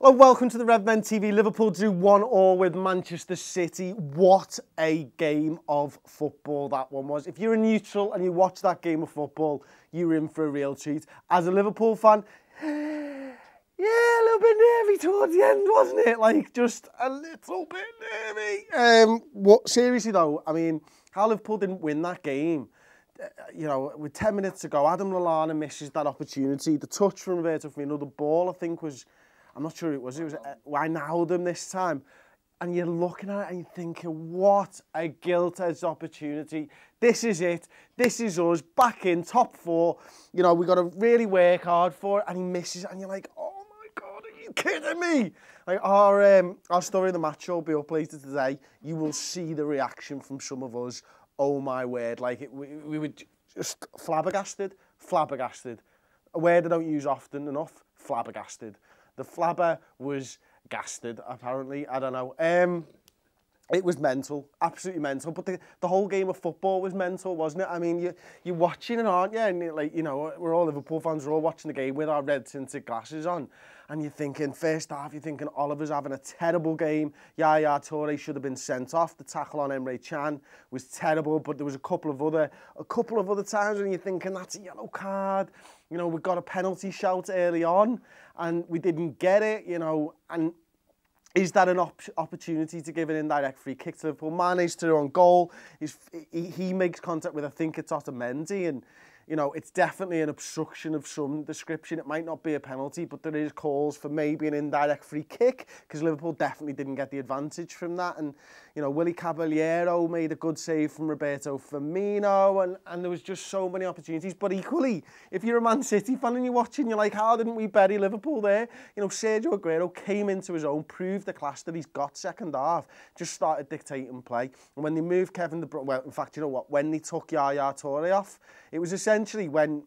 Well, welcome to the Redmen TV. Liverpool drew 1-1 with Manchester City. What a game of football that one was. If you're a neutral and you watch that game of football, you're in for a real treat. As a Liverpool fan, yeah, a little bit nervy towards the end, wasn't it? Like, just a little bit nervy. Seriously though, I mean, how Liverpool didn't win that game. You know, with 10 minutes to go, Adam Lallana misses that opportunity. The touch from Roberto Firmino, the ball, I think, was... I'm not sure it was Wijnaldum this time. And you're looking at it and you're thinking, what a gilt-edged opportunity. This is it. This is us back in top four. You know, we've got to really work hard for it. And he misses it and you're like, oh my God, are you kidding me? Like our story of the match will be up later today. You will see the reaction from some of us. Oh my word. Like, we were just flabbergasted. A word I don't use often enough. Flabbergasted. The flabber was gasted, apparently. I don't know. It was mental, absolutely mental. But the whole game of football was mental, wasn't it? I mean, you're watching it, aren't you? And like, you know, we're all Liverpool fans. We're all watching the game with our red tinted glasses on, and you're thinking, first half, you're thinking Oliver's having a terrible game. Yaya Toure should have been sent off. The tackle on Emre Can was terrible, but there was a couple of other times when you're thinking that's a yellow card. You know, we got a penalty shout early on, and we didn't get it. You know, and is that an opportunity to give an indirect free kick to Liverpool? Mane's through on goal. He makes contact with, I think it's Otamendi, and you know, it's definitely an obstruction of some description. It might not be a penalty, but there is calls for maybe an indirect free kick because Liverpool definitely didn't get the advantage from that. And, you know, Willy Caballero made a good save from Roberto Firmino, and there was just so many opportunities. But equally, if you're a Man City fan and you're watching, you're like, how didn't we bury Liverpool there? You know, Sergio Aguero came into his own, proved the class that he's got second half, just started dictating play. And when they moved Kevin De Bruyne, well, in fact, you know what? When they took Yaya Toure off, it was essentially when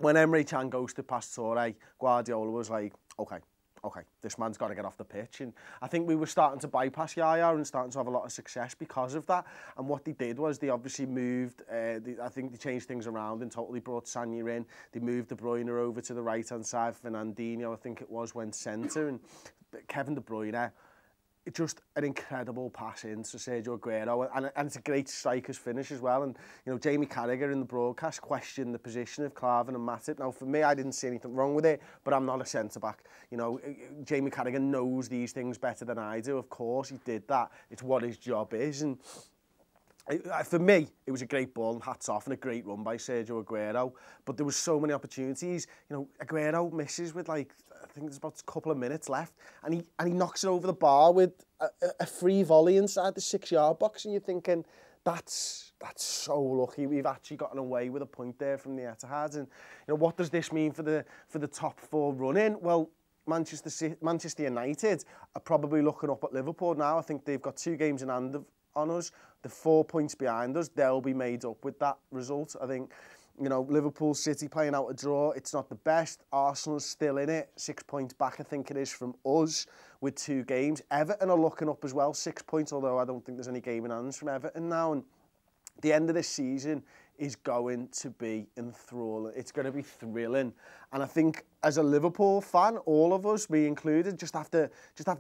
Emre Can ghosted past Toure, Guardiola was like, okay, this man's got to get off the pitch. And I think we were starting to bypass Yaya and starting to have a lot of success because of that. And what they did was they obviously moved, I think they changed things around and totally brought Sanya in. They moved De Bruyne over to the right-hand side. Fernandinho, I think it was, went centre. And Kevin De Bruyne, just an incredible pass into Sergio Aguero, and it's a great striker's finish as well. And you know, Jamie Carragher in the broadcast questioned the position of Klavan and Matip. Now, for me, I didn't see anything wrong with it, but I'm not a centre back. You know, Jamie Carragher knows these things better than I do. Of course, he did that. It's what his job is, and for me, it was a great ball and hats off and a great run by Sergio Aguero. But there was so many opportunities. You know, Aguero misses with like, I think there's about a couple of minutes left, and he knocks it over the bar with a free volley inside the 6-yard box, and you're thinking, that's so lucky. We've actually gotten away with a point there from the Etihad. And you know, what does this mean for the top four run-in? Well, Manchester United are probably looking up at Liverpool now. I think they've got 2 games in hand on us. The 4 points behind us, they'll be made up with that result. I think, you know, Liverpool, City playing out a draw, it's not the best. Arsenal's still in it, 6 points back, I think it is, from us with 2 games. Everton are looking up as well, 6 points, although I don't think there's any game in hands from Everton now. And the end of this season is going to be enthralling. It's going to be thrilling. And I think as a Liverpool fan, all of us, me included, just have to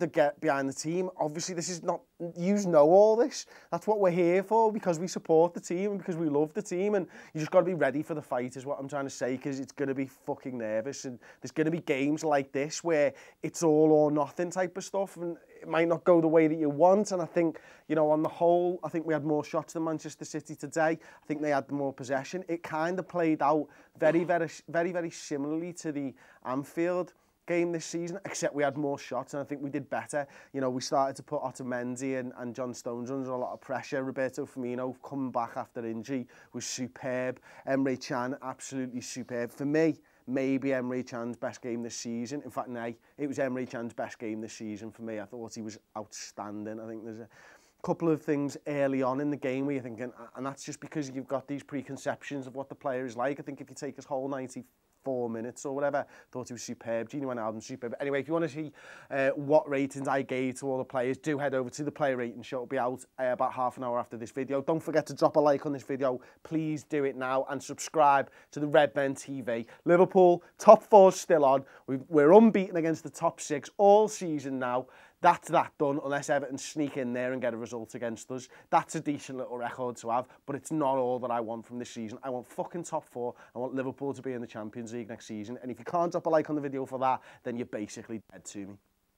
get behind the team. Obviously, this is not, you know all this. That's what we're here for, because we support the team and because we love the team. And you just got to be ready for the fight is what I'm trying to say, because it's going to be fucking nervous. And there's going to be games like this where it's all or nothing type of stuff. And it might not go the way that you want. And I think, you know, on the whole, I think we had more shots than Manchester City today. I think they had more possession. It kind of played out very, very similarly to the Anfield game this season, except we had more shots, and I think we did better. You know, we started to put Otamendi and John Stones under a lot of pressure. Roberto Firmino coming back after injury was superb. Emre Can, absolutely superb. For me, maybe Emre Can's best game this season. In fact, no, it was Emre Can's best game this season for me. I thought he was outstanding. I think there's a couple of things early on in the game where you're thinking, and that's just because you've got these preconceptions of what the player is like. I think if you take his whole 90 4 minutes or whatever. Thought he was superb. Gini Wijnaldum, superb. Anyway, if you want to see what ratings I gave to all the players, do head over to the player rating show. It'll be out about half an hour after this video. Don't forget to drop a like on this video. Please do it now and subscribe to the Redmen TV. Liverpool, top 4 still on. We're unbeaten against the top 6 all season now. That's that done, unless Everton sneak in there and get a result against us. That's a decent little record to have, but it's not all that I want from this season. I want fucking top 4. I want Liverpool to be in the Champions League next season. And if you can't drop a like on the video for that, then you're basically dead to me.